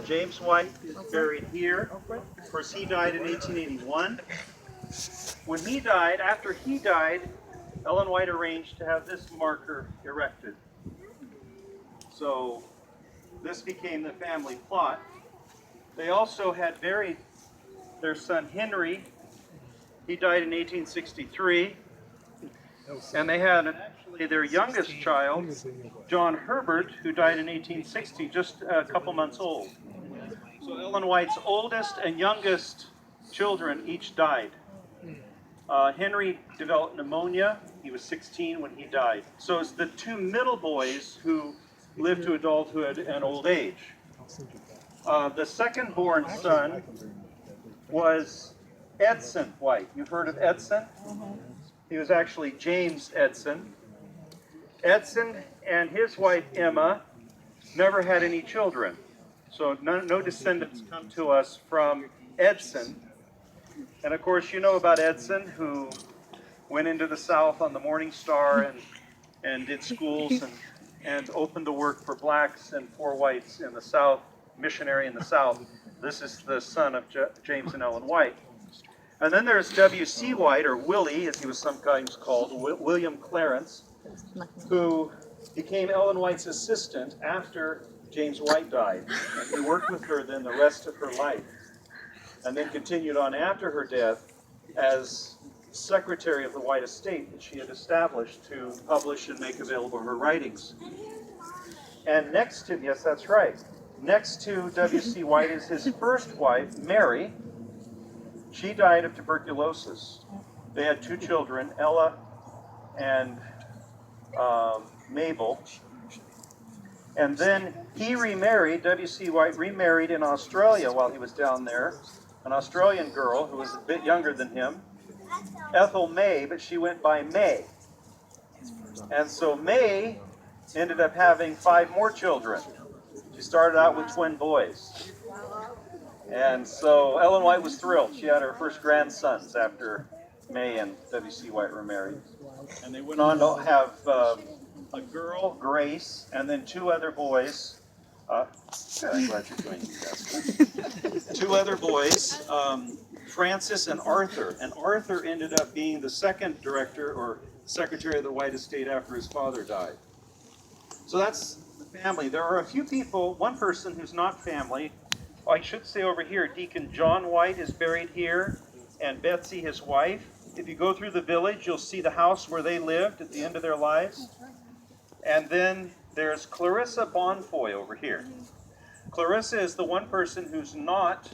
James White is buried here. Of course, he died in 1881. When he died, after he died, Ellen White arranged to have this marker erected. So this became the family plot. They also had buried their son Henry. He died in 1863. And they had actually their youngest child, John Herbert, who died in 1860, just a couple months old. So Ellen White's oldest and youngest children each died. Henry developed pneumonia. He was 16 when he died. So it's the two middle boys who lived to adulthood and old age. The second born son was Edson White. You've heard of Edson? He was actually James Edson. Edson and his wife Emma never had any children. So no descendants come to us from Edson. And of course, you know about Edson, who went into the South on the Morning Star and did schools and opened the work for blacks and poor whites in the South, missionary in the South. This is the son of James and Ellen White. And then there's W.C. White, or Willie, as he was sometimes called, William Clarence, who became Ellen White's assistant after James White died. And he worked with her then the rest of her life, and then continued on after her death as secretary of the White estate that she had established to publish and make available her writings. And next to, yes, that's right, next to W.C. White is his first wife, Mary. She died of tuberculosis. They had two children, Ella and Mabel. And then he remarried, W.C. White remarried in Australia while he was down there, an Australian girl who was a bit younger than him, Ethel May, but she went by May. And so May ended up having 5 more children. She started out with twin boys. And so Ellen White was thrilled. She had her first grandsons after May and W.C. White were married. And they went on to have a girl, Grace, and then 2 other boys. I'm glad you're joining me, guys. 2 other boys, Francis and Arthur. And Arthur ended up being the second director or secretary of the White estate after his father died. So that's the family. There are a few people, one person who's not family. I should say over here, Deacon John White is buried here, and Betsy, his wife. If you go through the village, you'll see the house where they lived at the end of their lives. And then there's Clarissa Bonfoy over here. Clarissa is the one person who's not